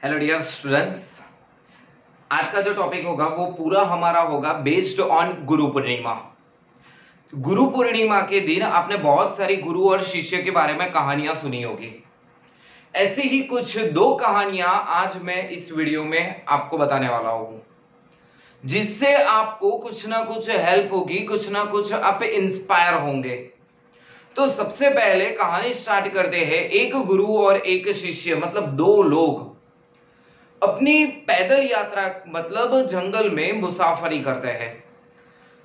Hello dear students. आज का जो टॉपिक होगा वो पूरा हमारा होगा बेस्ड ऑन गुरु पूर्णिमा। गुरु पूर्णिमा के दिन आपने बहुत सारी गुरु और शिष्य के बारे में कहानियां सुनी होगी। ऐसी ही कुछ दो कहानियां आज मैं इस वीडियो में आपको बताने वाला हूं, जिससे आपको कुछ ना कुछ हेल्प होगी, कुछ ना कुछ आप इंस्पायर होंगे। तो सबसे पहले कहानी स्टार्ट करते हैं। एक गुरु और एक शिष्य मतलब दो लोग अपनी पैदल यात्रा मतलब जंगल में मुसाफरी करते हैं।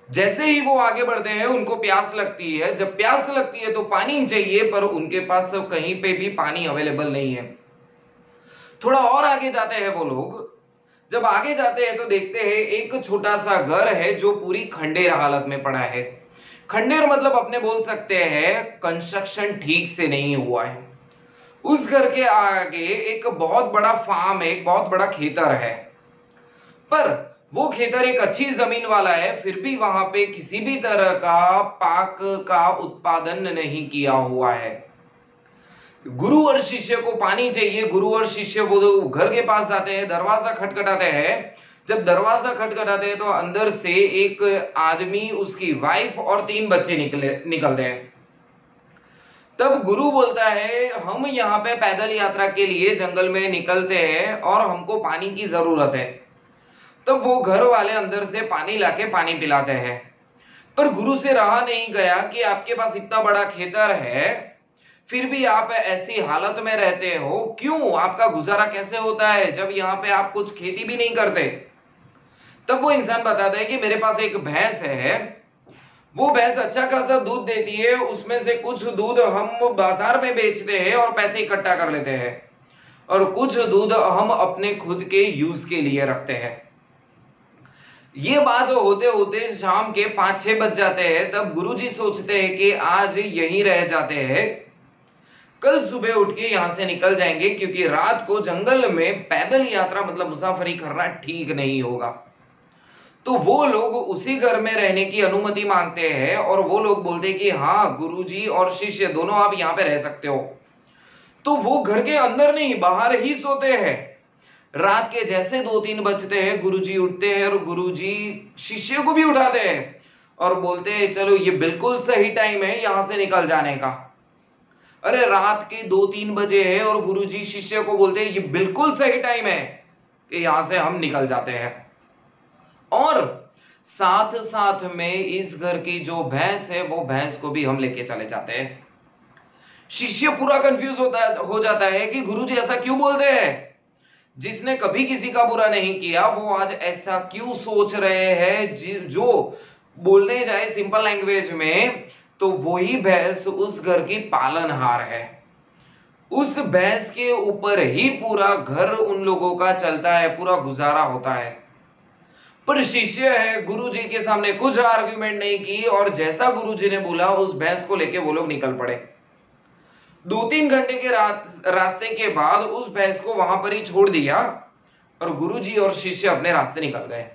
जैसे ही वो आगे बढ़ते हैं उनको प्यास लगती है। जब प्यास लगती है तो पानी चाहिए, पर उनके पास कहीं पे भी पानी अवेलेबल नहीं है। थोड़ा और आगे जाते हैं वो लोग। जब आगे जाते हैं तो देखते हैं एक छोटा सा घर है जो पूरी खंडेर हालत में पड़ा है। खंडेर मतलब अपने बोल सकते हैं कंस्ट्रक्शन ठीक से नहीं हुआ है। उस घर के आगे एक बहुत बड़ा फार्म है, एक बहुत बड़ा खेतर है, पर वो खेतर एक अच्छी जमीन वाला है, फिर भी वहां पे किसी भी तरह का पाक का उत्पादन नहीं किया हुआ है। गुरु और शिष्य को पानी चाहिए। गुरु और शिष्य वो घर के पास जाते हैं, दरवाजा खटखटाते हैं। जब दरवाजा खटखटाते हैं तो अंदर से एक आदमी, उसकी वाइफ और 3 बच्चे निकलते हैं। तब गुरु बोलता है हम यहाँ पे पैदल यात्रा के लिए जंगल में निकलते हैं और हमको पानी की जरूरत है। तब वो घर वाले अंदर से पानी लाके पानी पिलाते हैं। पर गुरु से रहा नहीं गया कि आपके पास इतना बड़ा खेतर है, फिर भी आप ऐसी हालत में रहते हो क्यों? आपका गुजारा कैसे होता है जब यहाँ पे आप कुछ खेती भी नहीं करते? तब वो इंसान बताता है कि मेरे पास एक भैंस है, वो भैंस अच्छा खासा दूध देती है, उसमें से कुछ दूध हम बाजार में बेचते हैं और पैसे इकट्ठा कर लेते हैं, और कुछ दूध हम अपने खुद के यूज के लिए रखते हैं। ये बात होते होते शाम के 5-6 बज जाते हैं। तब गुरुजी सोचते हैं कि आज यहीं रह जाते हैं, कल सुबह उठ के यहां से निकल जाएंगे, क्योंकि रात को जंगल में पैदल यात्रा मतलब मुसाफरी करना ठीक नहीं होगा। तो वो लोग उसी घर में रहने की अनुमति मांगते हैं और वो लोग बोलते हैं कि हाँ गुरुजी और शिष्य दोनों आप यहाँ पे रह सकते हो। तो वो घर के अंदर नहीं बाहर ही सोते हैं। रात के जैसे 2-3 बजते हैं, गुरुजी उठते हैं और गुरुजी शिष्य को भी उठाते हैं और बोलते हैं चलो ये बिल्कुल सही टाइम है यहां से निकल जाने का। अरे रात के 2-3 बजे है और गुरुजी शिष्य को बोलते हैं ये बिल्कुल सही टाइम है कि यहां से हम निकल जाते हैं। और साथ साथ में इस घर की जो भैंस है वो भैंस को भी हम लेके चले जाते हैं। शिष्य पूरा कंफ्यूज हो जाता है कि गुरुजी ऐसा क्यों बोलते हैं? जिसने कभी किसी का बुरा नहीं किया वो आज ऐसा क्यों सोच रहे हैं? जो बोलने जाए सिंपल लैंग्वेज में तो वही भैंस उस घर की पालनहार है। उस भैंस के ऊपर ही पूरा घर उन लोगों का चलता है, पूरा गुजारा होता है। पर शिष्य है, गुरुजी के सामने कुछ आर्ग्यूमेंट नहीं की और जैसा गुरुजी ने बोला उस भैंस को लेके वो लोग निकल पड़े। 2-3 घंटे के रास्ते के बाद उस भैंस को वहां पर ही छोड़ दिया और गुरुजी और शिष्य अपने रास्ते निकल गए।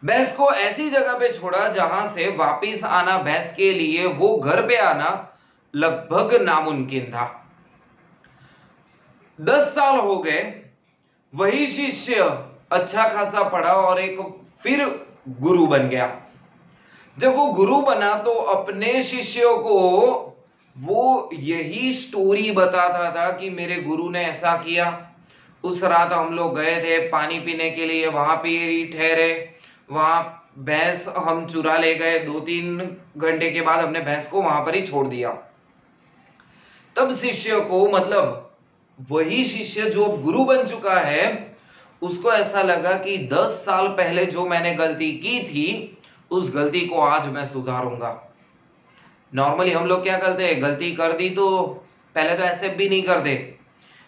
भैंस को ऐसी जगह पे छोड़ा जहां से वापिस आना भैंस के लिए, वो घर पे आना लगभग नामुमकिन था। 10 साल हो गए, वही शिष्य अच्छा खासा पढ़ा और एक फिर गुरु बन गया। जब वो गुरु बना तो अपने शिष्यों को वो यही स्टोरी बताता था कि मेरे गुरु ने ऐसा किया, उस रात हम लोग गए थे पानी पीने के लिए, वहां पे ही ठहरे, वहां भैंस हम चुरा ले गए, 2-3 घंटे के बाद हमने भैंस को वहां पर ही छोड़ दिया। तब शिष्य को मतलब वही शिष्य जो गुरु बन चुका है उसको ऐसा लगा कि 10 साल पहले जो मैंने गलती की थी उस गलती को आज मैं सुधारूंगा। नॉर्मली हम लोग क्या करते हैं, गलती कर दी तो पहले तो ऐसे भी नहीं करते।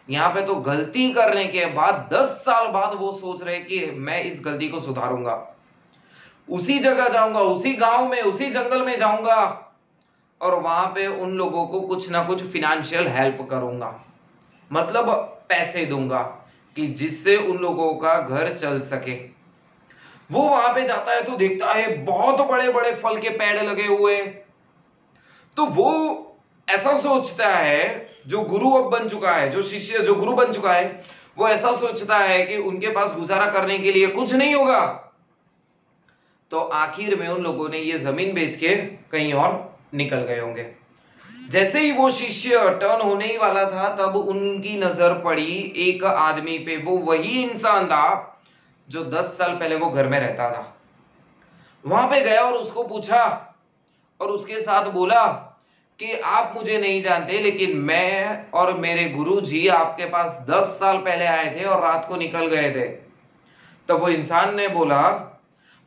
यहाँ पे तो गलती करने के बाद 10 साल बाद वो सोच रहे कि मैं इस गलती को सुधारूंगा, उसी जगह जाऊंगा, उसी गांव में, उसी जंगल में जाऊंगा और वहां पे उन लोगों को कुछ ना कुछ फिनेंशियल हेल्प करूंगा, मतलब पैसे दूंगा कि जिससे उन लोगों का घर चल सके। वो वहां पे जाता है तो देखता है बहुत बड़े बड़े फल के पेड़ लगे हुए। तो वो ऐसा सोचता है, जो गुरु अब बन चुका है, जो शिष्य जो गुरु बन चुका है, वो ऐसा सोचता है कि उनके पास गुजारा करने के लिए कुछ नहीं होगा। तो आखिर में उन लोगों ने ये जमीन बेच के कहीं और निकल गए होंगे। जैसे ही वो शिष्य टर्न होने ही वाला था, तब उनकी नजर पड़ी एक आदमी पे। वो वही इंसान था जो 10 साल पहले वो घर में रहता था। वहां पे गया और उसको पूछा और उसके साथ बोला कि आप मुझे नहीं जानते, लेकिन मैं और मेरे गुरुजी आपके पास 10 साल पहले आए थे और रात को निकल गए थे। तब वो इंसान ने बोला,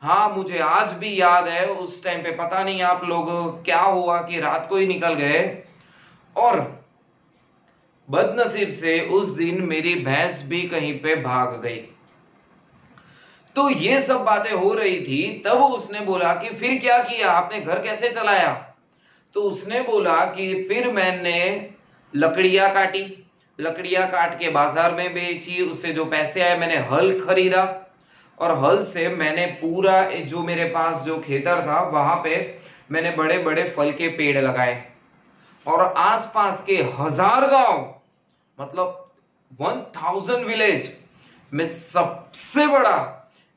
हाँ मुझे आज भी याद है, उस टाइम पे पता नहीं आप लोग क्या हुआ कि रात को ही निकल गए, और बदनसीब से उस दिन मेरी भैंस भी कहीं पे भाग गई। तो ये सब बातें हो रही थी। तब उसने बोला कि फिर क्या किया, आपने घर कैसे चलाया? तो उसने बोला कि फिर मैंने लकड़ियां काटी, लकड़ियां काट के बाजार में बेची, उससे जो पैसे आए मैंने हल खरीदा, और हल से मैंने पूरा जो मेरे पास जो खेतर था वहां पे मैंने बड़े बड़े फल के पेड़ लगाए, और आसपास के 1000 गांव मतलब 1000 विलेज में सबसे बड़ा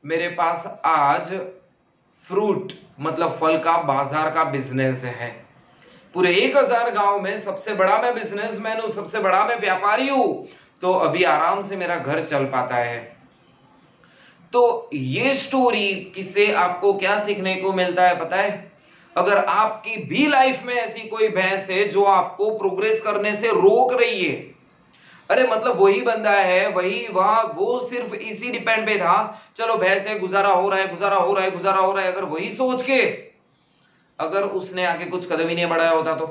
मेरे पास आज फ्रूट मतलब फल का बाजार का बिजनेस है। पूरे 1000 गांव में सबसे बड़ा मैं बिजनेसमैन हूं, सबसे बड़ा मैं व्यापारी हूं। तो अभी आराम से मेरा घर चल पाता है। तो ये स्टोरी किसे आपको क्या सीखने को मिलता है पता है? अगर आपकी भी लाइफ में ऐसी कोई भैंस है जो आपको प्रोग्रेस करने से रोक रही है, अरे मतलब वही बंदा है, वही वहां वो सिर्फ इसी डिपेंड पे था, चलो भैंस है, गुजारा हो रहा है, गुजारा हो रहा है, गुजारा हो रहा है। अगर वही सोच के अगर उसने आगे कुछ कदम ही नहीं बढ़ाया होता, तो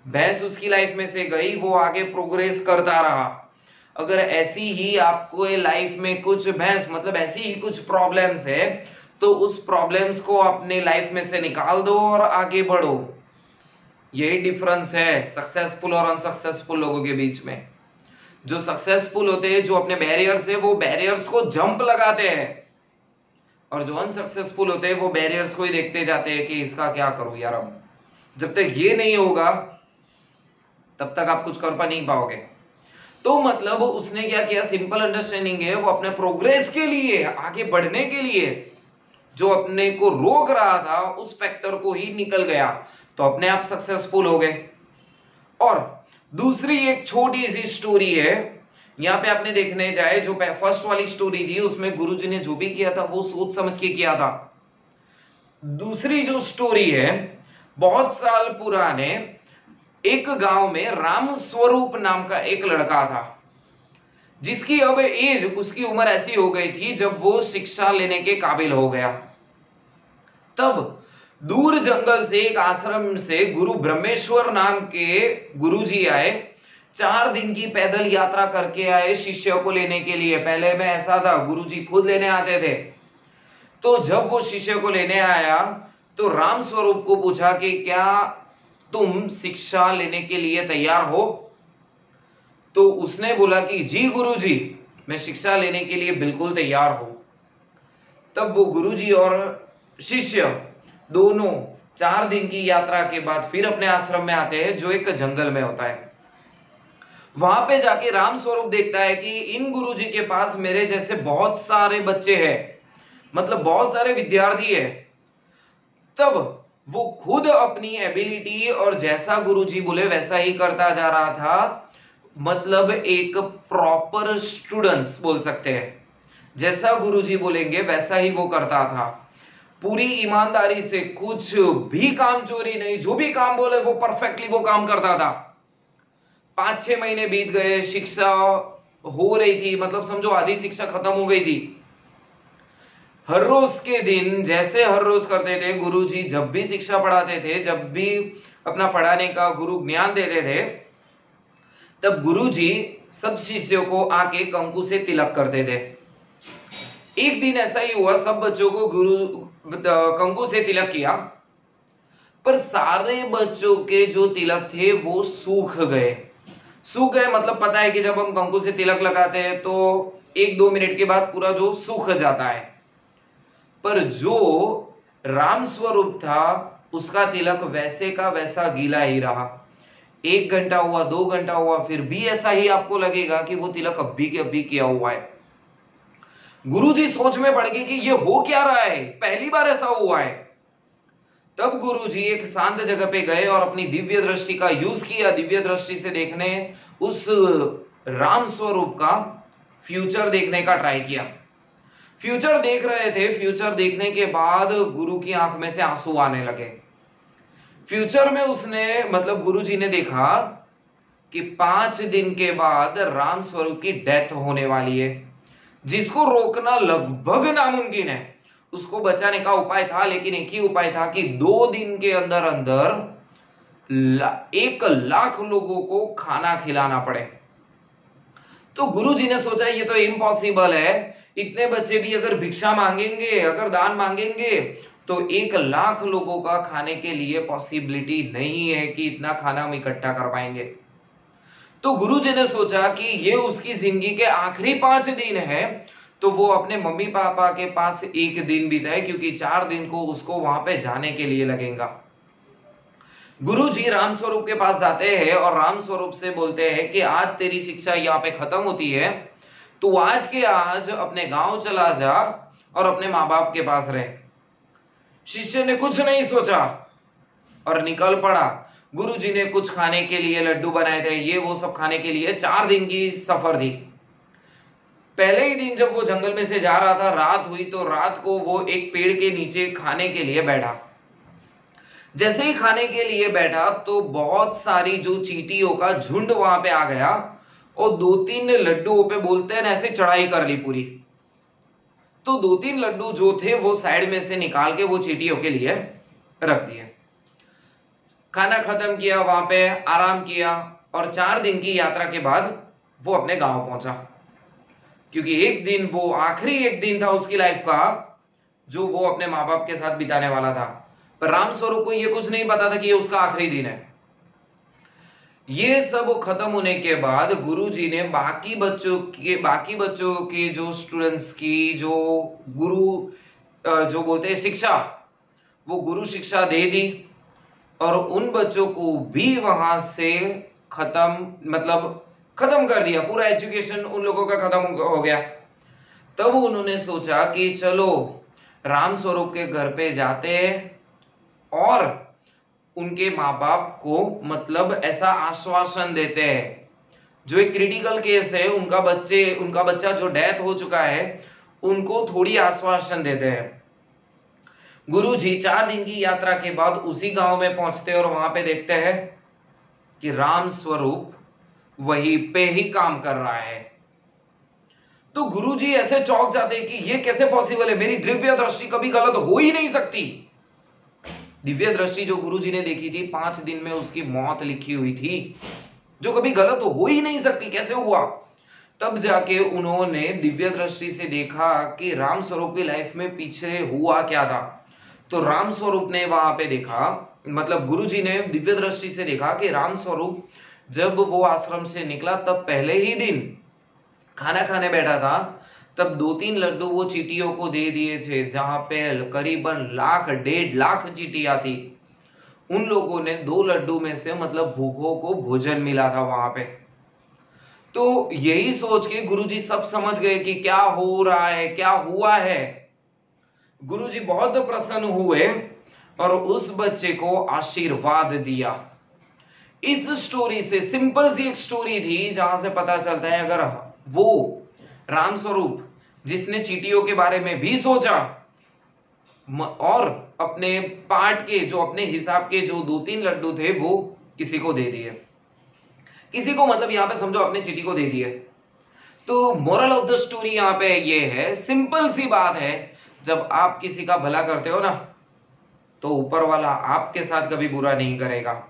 भैंस उसकी लाइफ में से गई, वो आगे प्रोग्रेस करता रहा। अगर ऐसी ही आपको लाइफ में कुछ भैंस मतलब ऐसी ही कुछ प्रॉब्लम्स है, तो उस प्रॉब्लम्स को अपने लाइफ में से निकाल दो और आगे बढ़ो। यही डिफरेंस है सक्सेसफुल और अनसक्सेसफुल लोगों के बीच में। जो सक्सेसफुल होते हैं, जो अपने बैरियर्स है, वो बैरियर्स को जंप लगाते हैं, और जो अनसक्सेसफुल होते हैं वो बैरियर्स को ही देखते जाते हैं कि इसका क्या करूं यार। अब जब तक ये नहीं होगा तब तक आप कुछ कर पा नहीं पाओगे। तो मतलब उसने क्या किया, सिंपल अंडरस्टैंडिंग है, वो अपने प्रोग्रेस के लिए, आगे बढ़ने के लिए जो अपने को रोक रहा था उस फैक्टर को ही निकल गया, तो अपने आप सक्सेसफुल हो गए। और दूसरी एक छोटी सी स्टोरी है, यहां पे आपने देखने जाए, जो फर्स्ट वाली स्टोरी थी उसमें गुरुजी ने जो भी किया था वो सोच समझ के किया था। दूसरी जो स्टोरी है, बहुत साल पुराने एक गांव में राम स्वरूप नाम का एक लड़का था, जिसकी अब एज, उसकी उम्र ऐसी हो गई थी जब वो शिक्षा लेने के काबिल हो गया। तब दूर जंगल से एक आश्रम से गुरु ब्रह्मेश्वर नाम के गुरुजी आए। 4 दिन की पैदल यात्रा करके आए शिष्य को लेने के लिए। पहले में ऐसा था, गुरुजी खुद लेने आते थे। तो जब वो शिष्य को लेने आया तो राम स्वरूप को पूछा कि क्या तुम शिक्षा लेने के लिए तैयार हो? तो उसने बोला कि जी गुरुजी, मैं शिक्षा लेने के लिए बिल्कुल तैयार हूं। तब वो गुरुजी और शिष्य दोनों 4 दिन की यात्रा के बाद फिर अपने आश्रम में आते हैं, जो एक जंगल में होता है। वहां पे जाके राम स्वरूप देखता है कि इन गुरुजी के पास मेरे जैसे बहुत सारे बच्चे हैं, मतलब बहुत सारे विद्यार्थी है। तब वो खुद अपनी एबिलिटी और जैसा गुरुजी बोले वैसा ही करता जा रहा था, मतलब एक प्रॉपर स्टूडेंट्स बोल सकते हैं, जैसा गुरुजी बोलेंगे वैसा ही वो करता था, पूरी ईमानदारी से, कुछ भी काम चोरी नहीं, जो भी काम बोले वो परफेक्टली वो काम करता था। 5-6 महीने बीत गए, शिक्षा हो रही थी, मतलब समझो आधी शिक्षा खत्म हो गई थी। हर रोज के दिन जैसे हर रोज करते थे, गुरुजी जब भी शिक्षा पढ़ाते थे, जब भी अपना पढ़ाने का गुरु ज्ञान देते थे, तब गुरुजी सब शिष्यों को आके कंकु से तिलक करते थे। एक दिन ऐसा ही हुआ, सब बच्चों को गुरु कंकु से तिलक किया, पर सारे बच्चों के जो तिलक थे वो सूख गए। सूख गए मतलब पता है कि जब हम कंकु से तिलक लगाते हैं तो 1-2 मिनट के बाद पूरा जो सूख जाता है, पर जो राम स्वरूप था उसका तिलक वैसे का वैसा गीला ही रहा। 1 घंटा हुआ, 2 घंटा हुआ, फिर भी ऐसा ही आपको लगेगा कि वो तिलक अभी के अभी किया हुआ है। गुरुजी सोच में पड़ गए कि ये हो क्या रहा है, पहली बार ऐसा हुआ है। तब गुरुजी एक शांत जगह पे गए और अपनी दिव्य दृष्टि का यूज किया, दिव्य दृष्टि से देखने, उस राम स्वरूप का फ्यूचर देखने का ट्राई किया। फ्यूचर देख रहे थे। फ्यूचर देखने के बाद गुरु की आंख में से आंसू आने लगे। फ्यूचर में उसने मतलब गुरुजी ने देखा कि 5 दिन के बाद राम स्वरूप की डेथ होने वाली है, जिसको रोकना लगभग नामुमकिन है। उसको बचाने का उपाय था, लेकिन एक ही उपाय था कि 2 दिन के अंदर अंदर 1 लाख लोगों को खाना खिलाना पड़े। तो गुरुजी ने सोचा ये तो इम्पॉसिबल है, इतने बच्चे भी अगर भिक्षा मांगेंगे, अगर दान मांगेंगे, तो 1 लाख लोगों का खाने के लिए पॉसिबिलिटी नहीं है कि इतना खाना हम इकट्ठा कर पाएंगे। तो गुरुजी ने सोचा कि ये उसकी जिंदगी के आखिरी 5 दिन है, तो वो अपने मम्मी पापा के पास 1 दिन बिताए, क्योंकि 4 दिन को उसको वहां पे जाने के लिए लगेगा। गुरुजी राम स्वरूप के पास जाते हैं और राम स्वरूप से बोलते हैं कि आज तेरी शिक्षा यहाँ पे खत्म होती है, तो आज के आज अपने गांव चला जा और अपने माँ बाप के पास रहे। शिष्य ने कुछ नहीं सोचा और निकल पड़ा। गुरुजी ने कुछ खाने के लिए लड्डू बनाए थे, ये वो सब खाने के लिए 4 दिन की सफर थी। पहले ही दिन जब वो जंगल में से जा रहा था, रात हुई, तो रात को वो एक पेड़ के नीचे खाने के लिए बैठा। जैसे ही खाने के लिए बैठा तो बहुत सारी जो चींटियों का झुंड वहां पे आ गया और 2-3 लड्डुओं पे बोलते हैं ऐसे चढ़ाई कर ली पूरी। तो 2-3 लड्डू जो थे वो साइड में से निकाल के वो चींटियों के लिए रख दिए। खाना खत्म किया, वहां पे आराम किया और 4 दिन की यात्रा के बाद वो अपने गांव पहुंचा, क्योंकि एक दिन वो आखिरी एक दिन था उसकी लाइफ का जो वो अपने माँ बाप के साथ बिताने वाला था। पर राम स्वरूप को ये कुछ नहीं पता था कि ये उसका आखिरी दिन है। ये सब खत्म होने के बाद गुरुजी ने बाकी बच्चों के जो स्टूडेंट्स की जो गुरु जो बोलते हैं शिक्षा, वो गुरु शिक्षा दे दी और उन बच्चों को भी वहां से खत्म कर दिया। पूरा एजुकेशन उन लोगों का खत्म हो गया। तब उन्होंने सोचा कि चलो राम स्वरूप के घर पे जाते हैं और उनके माँ बाप को ऐसा आश्वासन देते हैं, जो एक क्रिटिकल केस है, उनका बच्चा जो डेथ हो चुका है, उनको थोड़ी आश्वासन देते हैं। गुरुजी 4 दिन की यात्रा के बाद उसी गांव में पहुंचते और वहां पे देखते हैं कि राम स्वरूप वहीं पे ही काम कर रहा है। तो गुरुजी ऐसे चौंक जाते हैं कि ये कैसे पॉसिबल है, मेरी दिव्य दृष्टि कभी गलत हो ही नहीं सकती। दिव्य दृष्टि जो गुरुजी ने देखी थी, 5 दिन में उसकी मौत लिखी हुई थी, जो कभी गलत हो ही नहीं सकती, कैसे हुआ? तब जाके उन्होंने दिव्य दृष्टि से देखा कि राम स्वरूप की लाइफ में पीछे हुआ क्या था। तो राम स्वरूप ने वहां पे देखा, गुरुजी ने दिव्य दृष्टि से देखा कि राम स्वरूप जब वो आश्रम से निकला तब पहले ही दिन खाना खाने बैठा था, तब 2-3 लड्डू वो चींटियों को दे दिए थे, जहां पे करीबन 1.5 लाख चींटियां थी। उन लोगों ने 2 लड्डू में से भूखों को भोजन मिला था वहां पे। तो यही सोच के गुरुजी सब समझ गए कि क्या हो रहा है, क्या हुआ है। गुरुजी बहुत प्रसन्न हुए और उस बच्चे को आशीर्वाद दिया। इस स्टोरी से, सिंपल सी एक स्टोरी थी जहां से पता चलता है अगर वो राम स्वरूप जिसने चींटियों के बारे में भी सोचा और अपने पार्ट के जो अपने हिसाब के जो 2-3 लड्डू थे वो किसी को दे दिए, किसी को यहां पे समझो अपने चींटी को दे दिए। तो मोरल ऑफ द स्टोरी यहां पे ये है, सिंपल सी बात है, जब आप किसी का भला करते हो ना, तो ऊपर वाला आपके साथ कभी बुरा नहीं करेगा।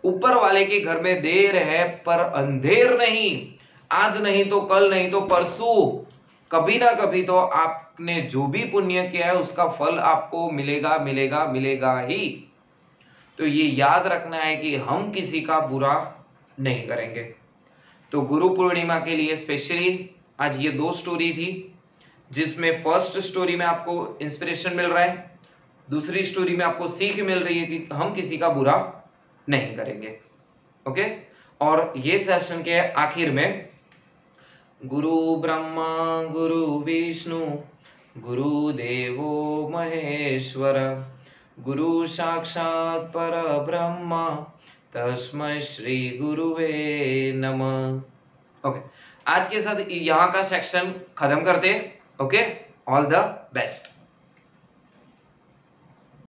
ऊपर वाले के घर में देर है पर अंधेर नहीं, आज नहीं तो कल, नहीं तो परसों, कभी ना कभी तो आपने जो भी पुण्य किया है उसका फल आपको मिलेगा मिलेगा मिलेगा ही। तो ये याद रखना है कि हम किसी का बुरा नहीं करेंगे। तो गुरु पूर्णिमा के लिए स्पेशली आज ये 2 स्टोरी थी, जिसमें फर्स्ट स्टोरी में आपको इंस्पिरेशन मिल रहा है, दूसरी स्टोरी में आपको सीख मिल रही है कि हम किसी का बुरा नहीं करेंगे। ओके। और ये सेशन के आखिर में गुरु ब्रह्मा गुरु विष्णु गुरु देवो महेश्वर गुरु साक्षात पर ब्रह्म तस्मै श्री गुरुवे नमः। ओके, आज के साथ यहाँ का सेक्शन खत्म करते हैं। Okay, all the best.